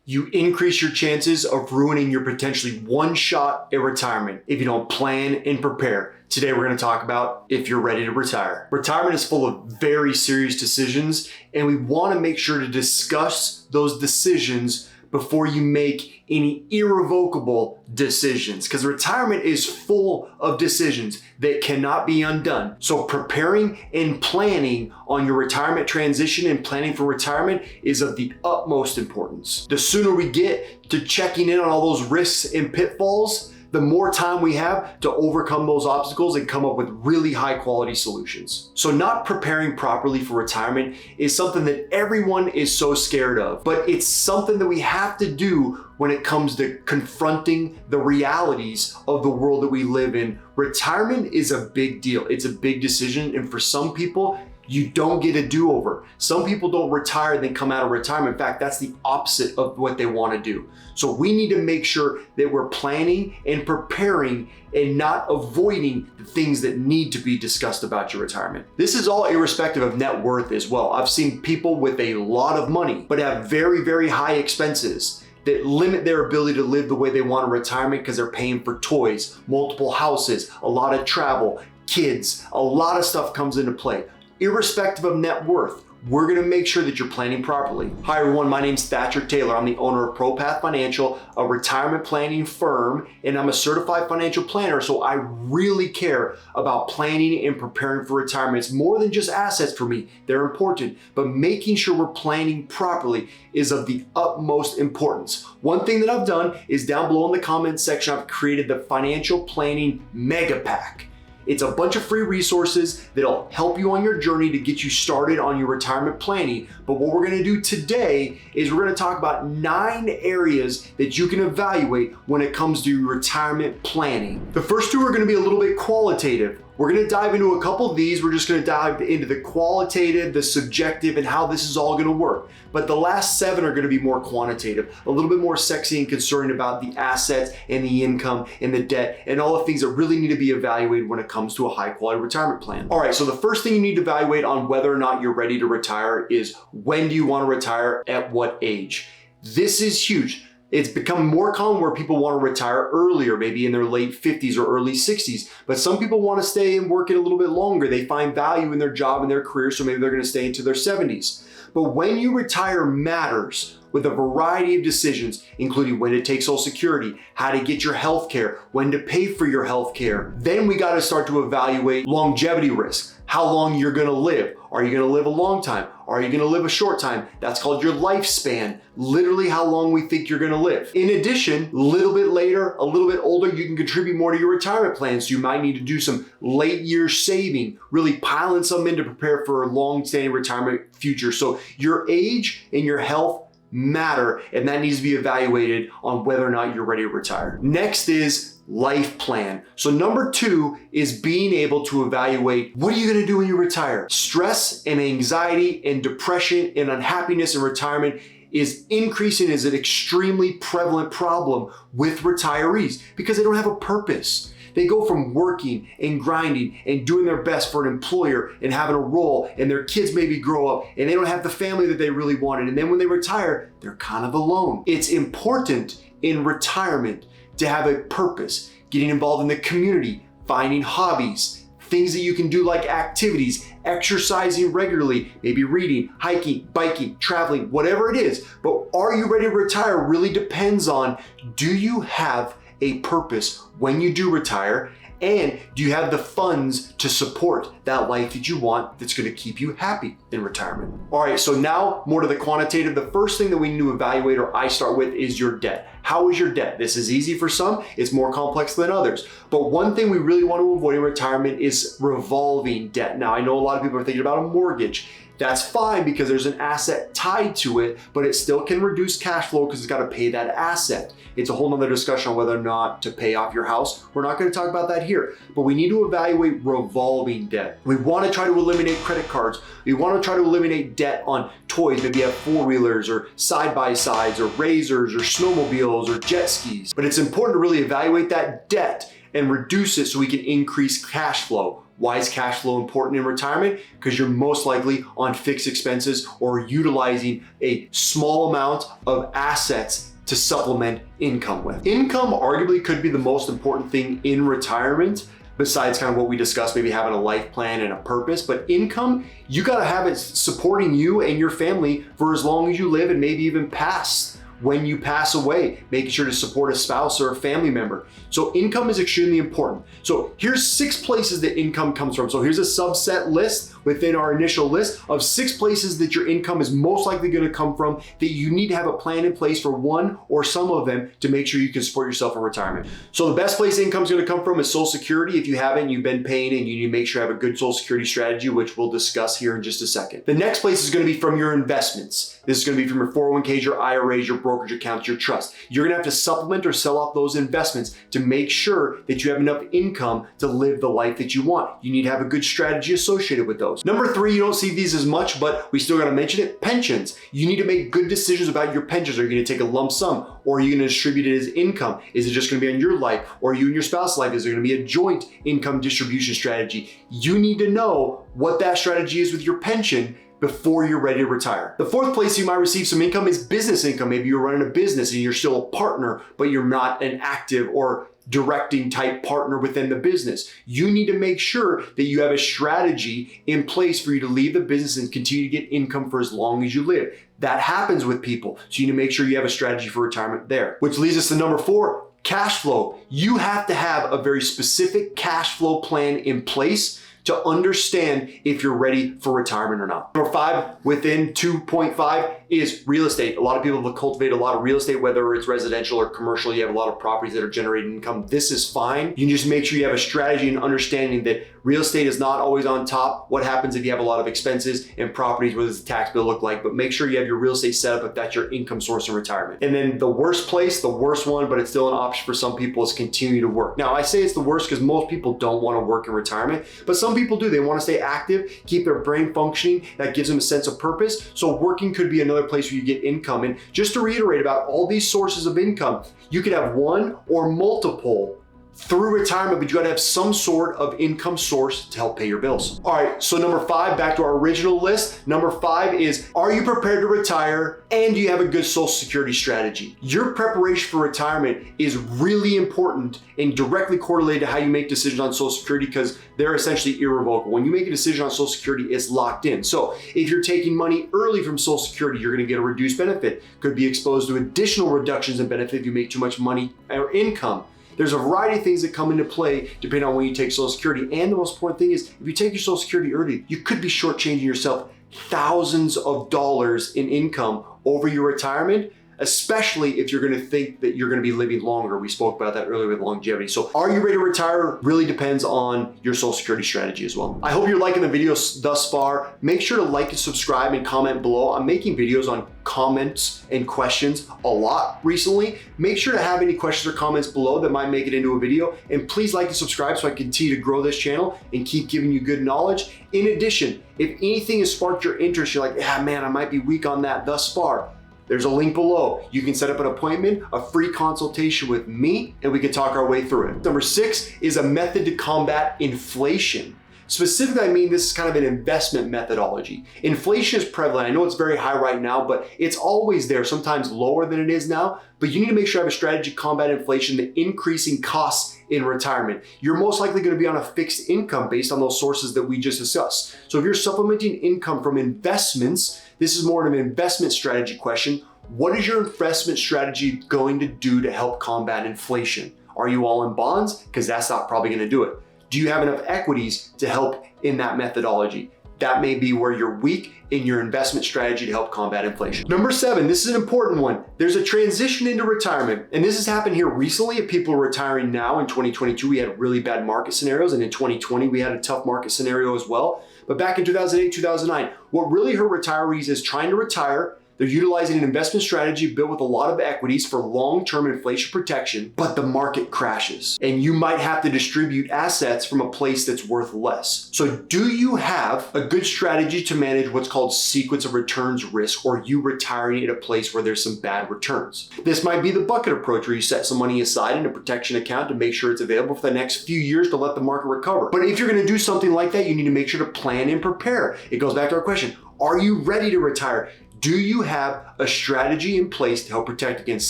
you increase your chances of ruining your potentially one shot at retirement if you don't plan and prepare. Today we're going to talk about if you're ready to retire. Retirement is full of very serious decisions, and we want to make sure to discuss those decisions before you make any irrevocable decisions, because retirement is full of decisions that cannot be undone. So preparing and planning on your retirement transition and planning for retirement is of the utmost importance. The sooner we get to checking in on all those risks and pitfalls, the more time we have to overcome those obstacles and come up with really high quality solutions. So not preparing properly for retirement is something that everyone is so scared of, but it's something that we have to do when it comes to confronting the realities of the world that we live in. Retirement is a big deal. It's a big decision, and for some people, you don't get a do-over. Some people don't retire and then come out of retirement. In fact, that's the opposite of what they want to do. So we need to make sure that we're planning and preparing and not avoiding the things that need to be discussed about your retirement. This is all irrespective of net worth as well. I've seen people with a lot of money, but have very, very high expenses that limit their ability to live the way they want in retirement because they're paying for toys, multiple houses, a lot of travel, kids, a lot of stuff comes into play. Irrespective of net worth, we're gonna make sure that you're planning properly. Hi everyone, my name's Thatcher Taylor. I'm the owner of ProPath Financial, a retirement planning firm, and I'm a certified financial planner, so I really care about planning and preparing for retirement. It's more than just assets for me, they're important, but making sure we're planning properly is of the utmost importance. One thing that I've done is down below in the comments section, I've created the Financial Planning Mega Pack. It's a bunch of free resources that'll help you on your journey to get you started on your retirement planning. But what we're gonna do today is we're gonna talk about 9 areas that you can evaluate when it comes to your retirement planning. The first 2 are gonna be a little bit qualitative. We're gonna dive into a couple of these. We're just gonna dive into the qualitative, the subjective, and how this is all gonna work. But the last 7 are gonna be more quantitative, a little bit more sexy and concerned about the assets and the income and the debt and all the things that really need to be evaluated when it comes to a high quality retirement plan. All right, so the first thing you need to evaluate on whether or not you're ready to retire is when do you wanna retire, at what age? This is huge. It's become more common where people want to retire earlier, maybe in their late 50s or early 60s. But some people want to stay and work it a little bit longer. They find value in their job and their career, so maybe they're going to stay into their 70s. But when you retire matters with a variety of decisions, including when to take Social Security, how to get your health care, when to pay for your health care. Then we got to start to evaluate longevity risk, how long you're going to live. Are you going to live a long time? Are you going to live a short time? That's called your lifespan, literally how long we think you're going to live. In addition, a little bit later, a little bit older, you can contribute more to your retirement plan. So you might need to do some late year saving, really piling some in to prepare for a long-standing retirement future. So your age and your health matter, and that needs to be evaluated on whether or not you're ready to retire. Next is life plan. So number 2 is being able to evaluate what are you going to do when you retire. Stress and anxiety and depression and unhappiness in retirement is increasing as an extremely prevalent problem with retirees because they don't have a purpose. They go from working and grinding and doing their best for an employer and having a role, and their kids maybe grow up and they don't have the family that they really wanted. And then when they retire, they're kind of alone. It's important in retirement to have a purpose, getting involved in the community, finding hobbies, things that you can do like activities, exercising regularly, maybe reading, hiking, biking, traveling, whatever it is. But are you ready to retire really depends on, do you have a purpose when you do retire? And do you have the funds to support that life that you want that's going to keep you happy in retirement? All right, so now more to the quantitative. The first thing that we need to evaluate, or I start with, is your debt. How is your debt? This is easy for some, it's more complex than others. But one thing we really want to avoid in retirement is revolving debt. Now, I know a lot of people are thinking about a mortgage. That's fine because there's an asset tied to it, but it still can reduce cash flow because it's got to pay that asset. It's a whole nother discussion on whether or not to pay off your house. We're not going to talk about that here, but we need to evaluate revolving debt. We want to try to eliminate credit cards. We want to try to eliminate debt on toys. Maybe you have 4-wheelers or side-by-sides or razors or snowmobiles or jet skis. But it's important to really evaluate that debt and reduce it so we can increase cash flow. Why is cash flow important in retirement? Because you're most likely on fixed expenses or utilizing a small amount of assets to supplement income with. Income arguably could be the most important thing in retirement, besides kind of what we discussed, maybe having a life plan and a purpose. But income, you gotta have it supporting you and your family for as long as you live, and maybe even past when you pass away, making sure to support a spouse or a family member. So income is extremely important. So here's 6 places that income comes from. So here's a subset list within our initial list of 6 places that your income is most likely going to come from, that you need to have a plan in place for one or some of them to make sure you can support yourself in retirement. So the best place income is going to come from is Social Security. If you haven't, you've been paying, and you need to make sure you have a good Social Security strategy, which we'll discuss here in just a second. The next place is going to be from your investments. This is going to be from your 401ks, your IRAs, your brokerage accounts, your trust. You're going to have to supplement or sell off those investments to make sure that you have enough income to live the life that you want. You need to have a good strategy associated with those. Number 3, you don't see these as much, but we still got to mention it, pensions. You need to make good decisions about your pensions. Are you going to take a lump sum, or are you going to distribute it as income? Is it just going to be on your life, or you and your spouse's life? Is there going to be a joint income distribution strategy? You need to know what that strategy is with your pension before you're ready to retire. The 4th place you might receive some income is business income. Maybe you're running a business and you're still a partner, but you're not an active or directing type partner within the business. You need to make sure that you have a strategy in place for you to leave the business and continue to get income for as long as you live. That happens with people. So you need to make sure you have a strategy for retirement there. Which leads us to number 4, cash flow. You have to have a very specific cash flow plan in place to understand if you're ready for retirement or not. Number 5 within 2.5 is real estate. A lot of people have cultivated a lot of real estate, whether it's residential or commercial. You have a lot of properties that are generating income. This is fine. You can just make sure you have a strategy and understanding that real estate is not always on top. What happens if you have a lot of expenses and properties? What does the tax bill look like? But make sure you have your real estate set up if that's your income source in retirement. And then the worst place, the worst one, but it's still an option for some people, is continue to work. Now, I say it's the worst because most people don't want to work in retirement, but some people do. They want to stay active, keep their brain functioning. That gives them a sense of purpose. So working could be another place where you get income. And just to reiterate about all these sources of income, you could have one or multiple through retirement, but you gotta have some sort of income source to help pay your bills. All right, so number 5, back to our original list. Number 5 is, are you prepared to retire and do you have a good Social Security strategy? Your preparation for retirement is really important and directly correlated to how you make decisions on Social Security, because they're essentially irrevocable. When you make a decision on Social Security, it's locked in. So if you're taking money early from Social Security, you're gonna get a reduced benefit. Could be exposed to additional reductions in benefit if you make too much money or income. There's a variety of things that come into play depending on when you take Social Security. And the most important thing is, if you take your Social Security early, you could be shortchanging yourself thousands of dollars in income over your retirement, especially if you're going to think that you're going to be living longer. We spoke about that earlier with longevity. So are you ready to retire? Really depends on your Social Security strategy as well. I hope you're liking the videos thus far. Make sure to like and subscribe and comment below. I'm making videos on comments and questions a lot recently. Make sure to have any questions or comments below that might make it into a video. And please like and subscribe so I can continue to grow this channel and keep giving you good knowledge. In addition, if anything has sparked your interest, you're like, yeah, man, I might be weak on that thus far, there's a link below. You can set up an appointment, a free consultation with me, and we can talk our way through it. Number 6 is a method to combat inflation. Specifically, I mean, this is kind of an investment methodology. Inflation is prevalent. I know it's very high right now, but it's always there, sometimes lower than it is now. But you need to make sure you have a strategy to combat inflation, the increasing costs in retirement. You're most likely going to be on a fixed income based on those sources that we just discussed. So if you're supplementing income from investments, this is more of an investment strategy question. What is your investment strategy going to do to help combat inflation? Are you all in bonds? Because that's not probably going to do it. Do you have enough equities to help in that methodology? That may be where you're weak in your investment strategy to help combat inflation. Number 7, this is an important one. There's a transition into retirement. And this has happened here recently. If people are retiring now in 2022, we had really bad market scenarios. And in 2020, we had a tough market scenario as well. But back in 2008, 2009, what really hurt retirees is trying to retire, They're utilizing an investment strategy built with a lot of equities for long-term inflation protection, but the market crashes and you might have to distribute assets from a place that's worth less. So do you have a good strategy to manage what's called sequence of returns risk, or you retiring at a place where there's some bad returns? This might be the bucket approach, where you set some money aside in a protection account to make sure it's available for the next few years to let the market recover. But if you're going to do something like that, you need to make sure to plan and prepare. It goes back to our question, are you ready to retire? Do you have a strategy in place to help protect against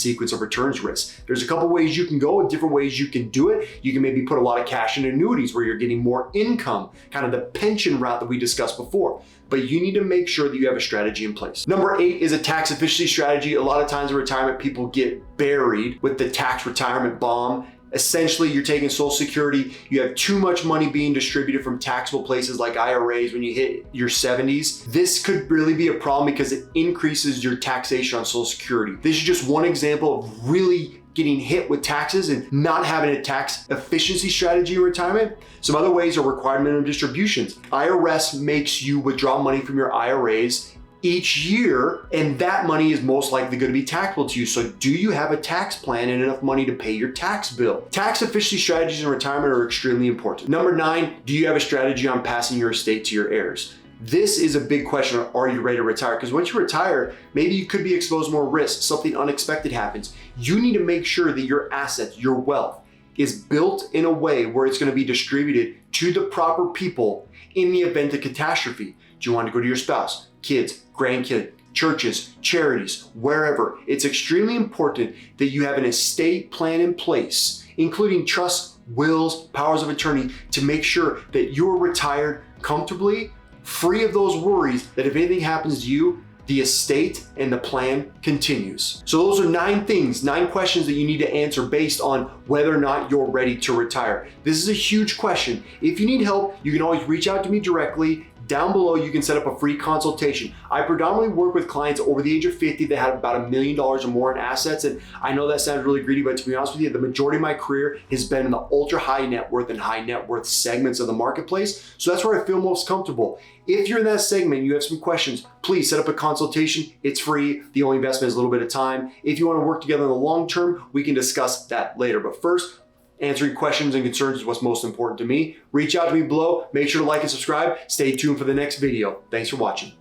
sequence of returns risk? There's a couple ways you can go and different ways you can do it. You can maybe put a lot of cash in annuities where you're getting more income, kind of the pension route that we discussed before. But you need to make sure that you have a strategy in place. Number 8 is a tax efficiency strategy. A lot of times in retirement, people get buried with the tax retirement bomb. Essentially, you're taking Social Security, you have too much money being distributed from taxable places like IRAs when you hit your 70s. This could really be a problem because it increases your taxation on Social Security. This is just one example of really getting hit with taxes and not having a tax efficiency strategy in retirement. Some other ways are required minimum distributions. IRS makes you withdraw money from your IRAs each year, and that money is most likely going to be taxable to you. So do you have a tax plan and enough money to pay your tax bill? Tax efficiency strategies in retirement are extremely important. Number 9, do you have a strategy on passing your estate to your heirs? This is a big question. Are you ready to retire? Because once you retire, maybe you could be exposed to more risk. Something unexpected happens. You need to make sure that your assets, your wealth, is built in a way where it's going to be distributed to the proper people in the event of catastrophe. Do you want to go to your spouse, kids, grandkids, churches, charities, wherever? It's extremely important that you have an estate plan in place, including trusts, wills, powers of attorney, to make sure that you're retired comfortably, free of those worries that if anything happens to you, the estate and the plan continues. So those are 9 things, 9 questions that you need to answer based on whether or not you're ready to retire. This is a huge question. If you need help, you can always reach out to me directly. Down below, you can set up a free consultation. I predominantly work with clients over the age of 50 that have about $1 million or more in assets. And I know that sounds really greedy, but to be honest with you, the majority of my career has been in the ultra high net worth and high net worth segments of the marketplace. So that's where I feel most comfortable. If you're in that segment and you have some questions, please set up a consultation. It's free. The only investment is a little bit of time. If you want to work together in the long term, we can discuss that later. But first, answering questions and concerns is what's most important to me. Reach out to me below. Make sure to like and subscribe. Stay tuned for the next video. Thanks for watching.